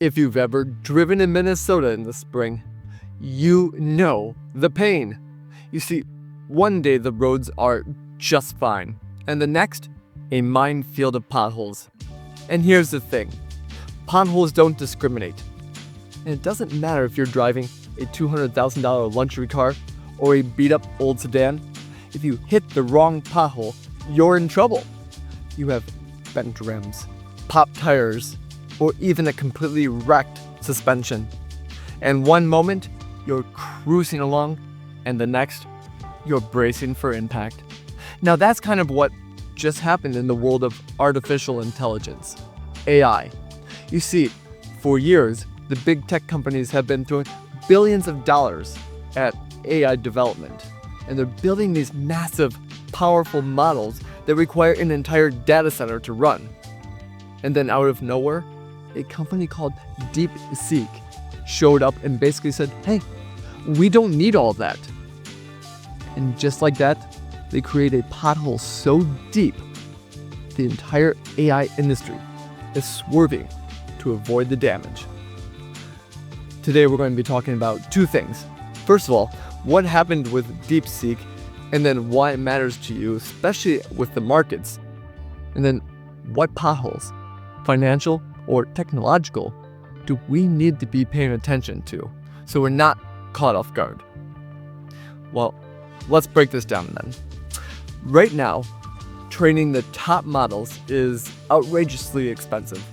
If you've ever driven in Minnesota in the spring, you know the pain. You see, one day the roads are just fine, and the next, a minefield of potholes. And here's the thing, potholes don't discriminate. And it doesn't matter if you're driving a $200,000 luxury car or a beat-up old sedan. If you hit the wrong pothole, you're in trouble. You have bent rims, popped tires, or even a completely wrecked suspension. And one moment, you're cruising along, and the next, you're bracing for impact. Now that's kind of what just happened in the world of artificial intelligence, AI. You see, for years, the big tech companies have been throwing billions of dollars at AI development. And they're building these massive, powerful models that require an entire data center to run. And then out of nowhere, a company called DeepSeek showed up and basically said, hey, we don't need all that. And just like that, they created a pothole so deep, the entire AI industry is swerving to avoid the damage. Today we're going to be talking about two things. First of all, what happened with DeepSeek, and then why it matters to you, especially with the markets. And then what potholes, financial or technological, do we need to be paying attention to so we're not caught off guard? Well, let's break this down then. Right now, training the top models is outrageously expensive.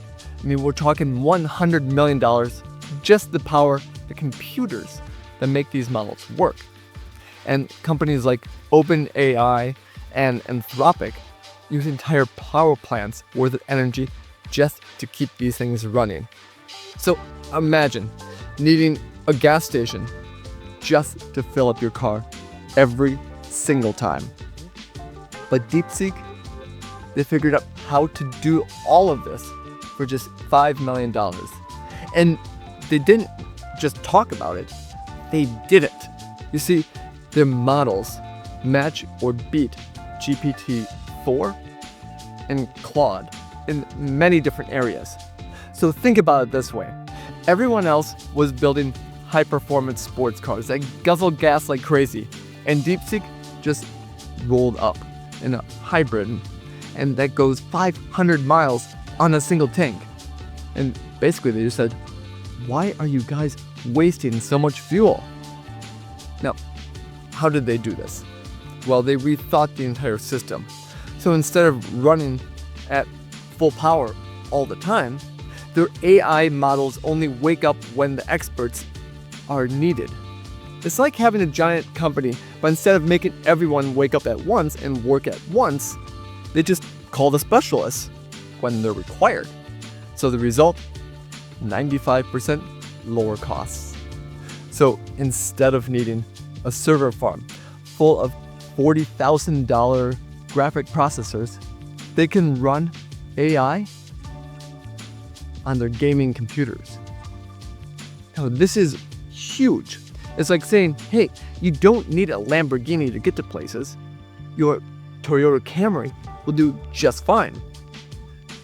I mean, we're talking $100 million just to power the computers that make these models work. And companies like OpenAI and Anthropic use entire power plants worth of energy just to keep these things running. So imagine needing a gas station just to fill up your car every single time. But DeepSeek, they figured out how to do all of this for just $5 million. And they didn't just talk about it, they did it. You see, their models match or beat GPT-4 and Claude in many different areas. So think about it this way. Everyone else was building high-performance sports cars that guzzle gas like crazy, and DeepSeek just rolled up in a hybrid, and that goes 500 miles on a single tank. And basically they just said, why are you guys wasting so much fuel? Now, how did they do this? Well, they rethought the entire system. So instead of running at full power all the time, their AI models only wake up when the experts are needed. It's like having a giant company, but instead of making everyone wake up at once and work at once, they just call the specialists when they're required. So the result, 95% lower costs. So instead of needing a server farm full of $40,000 graphic processors, they can run AI on their gaming computers. Now this is huge. It's like saying, hey, you don't need a Lamborghini to get to places. Your Toyota Camry will do just fine.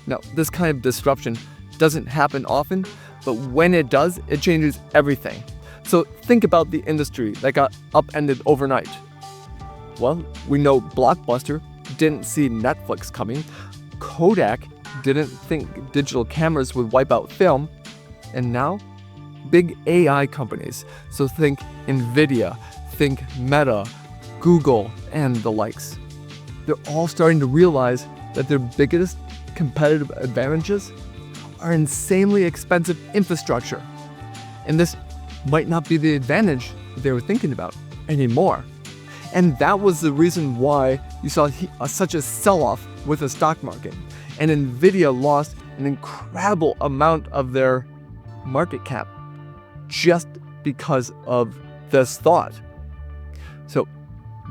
Now, this kind of disruption doesn't happen often, but when it does, it changes everything. So think about the industry that got upended overnight. Well, we know Blockbuster didn't see Netflix coming. Kodak didn't think digital cameras would wipe out film. And now, big AI companies, so think Nvidia, think Meta, Google, and the likes. They're all starting to realize that their biggest competitive advantages are insanely expensive infrastructure. And this might not be the advantage that they were thinking about anymore. And that was the reason why you saw such a sell-off with the stock market. And Nvidia lost an incredible amount of their market cap just because of this thought. So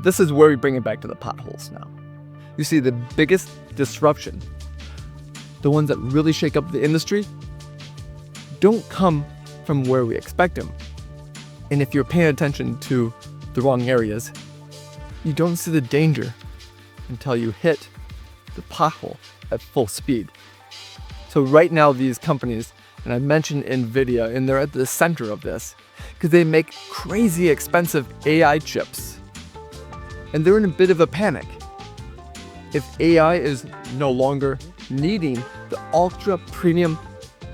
this is where we bring it back to the potholes now. You see, the biggest disruption, the ones that really shake up the industry, don't come from where we expect them. And if you're paying attention to the wrong areas, you don't see the danger until you hit the pothole at full speed. So right now, these companies And I mentioned Nvidia, and they're at the center of this because they make crazy expensive AI chips. And they're in a bit of a panic. If AI is no longer needing the ultra premium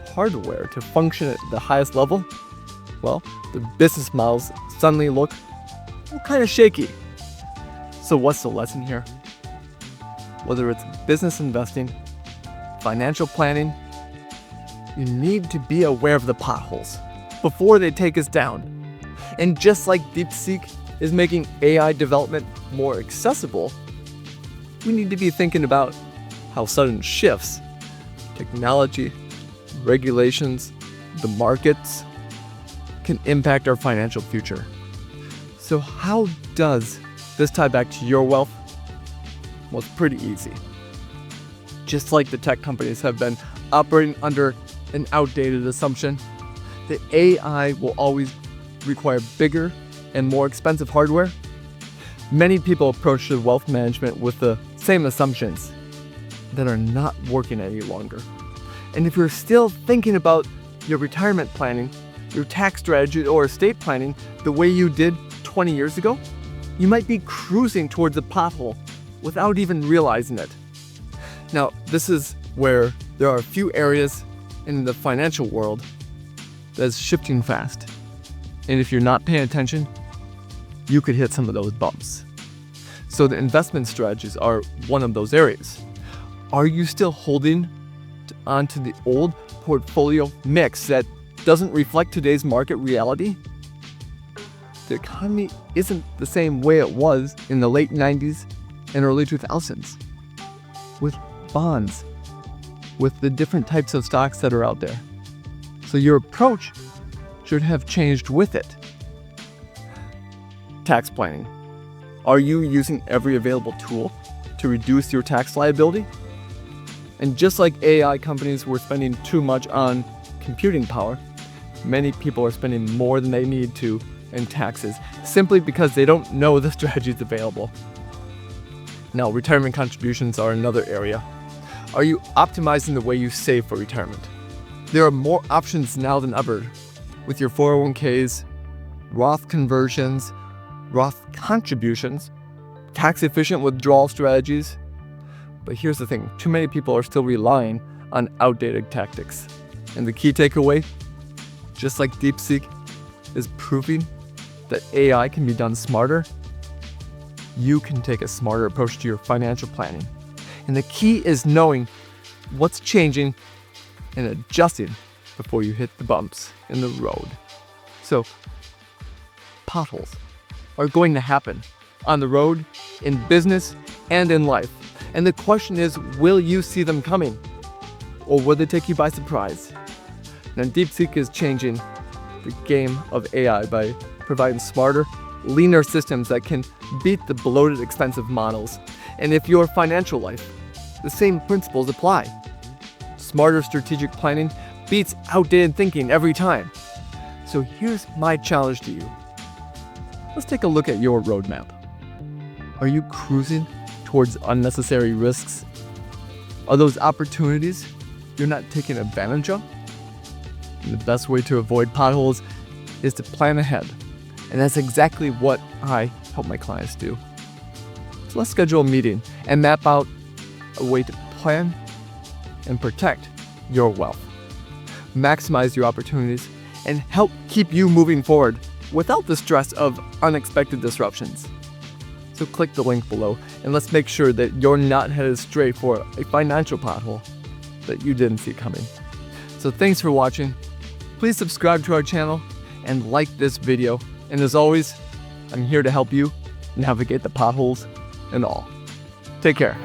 hardware to function at the highest level, well, the business models suddenly look kind of shaky. So what's the lesson here? Whether it's business investing, financial planning, you need to be aware of the potholes before they take us down. And just like DeepSeek is making AI development more accessible, we need to be thinking about how sudden shifts, technology, regulations, the markets can impact our financial future. So how does this tie back to your wealth? Well, it's pretty easy. Just like the tech companies have been operating under an outdated assumption that AI will always require bigger and more expensive hardware, many people approach their wealth management with the same assumptions that are not working any longer. And if you're still thinking about your retirement planning, your tax strategy, or estate planning the way you did 20 years ago, you might be cruising towards a pothole without even realizing it. Now, this is where there are a few areas in the financial world that's shifting fast. And if you're not paying attention, you could hit some of those bumps. So the investment strategies are one of those areas. Are you still holding onto the old portfolio mix that doesn't reflect today's market reality? The economy isn't the same way it was in the late 90s and early 2000s. With bonds, with the different types of stocks that are out there. So your approach should have changed with it. Tax planning. Are you using every available tool to reduce your tax liability? And just like AI companies were spending too much on computing power, many people are spending more than they need to in taxes simply because they don't know the strategies available. Now, retirement contributions are another area. Are you optimizing the way you save for retirement? There are more options now than ever with your 401ks, Roth conversions, Roth contributions, tax-efficient withdrawal strategies. But here's the thing, too many people are still relying on outdated tactics. And the key takeaway, just like DeepSeek is proving that AI can be done smarter, you can take a smarter approach to your financial planning. And the key is knowing what's changing and adjusting before you hit the bumps in the road. So, potholes are going to happen on the road, in business, and in life. And the question is, will you see them coming? Or will they take you by surprise? Now, DeepSeek is changing the game of AI by providing smarter, leaner systems that can beat the bloated, expensive models. And if your financial life, the same principles apply. Smarter strategic planning beats outdated thinking every time. So here's my challenge to you. Let's take a look at your roadmap. Are you cruising towards unnecessary risks? Are those opportunities you're not taking advantage of? And the best way to avoid potholes is to plan ahead. And that's exactly what I help my clients do. So let's schedule a meeting and map out a way to plan and protect your wealth. Maximize your opportunities and help keep you moving forward without the stress of unexpected disruptions. So click the link below and let's make sure that you're not headed straight for a financial pothole that you didn't see coming. So thanks for watching. Please subscribe to our channel and like this video. And as always, I'm here to help you navigate the potholes and all. Take care.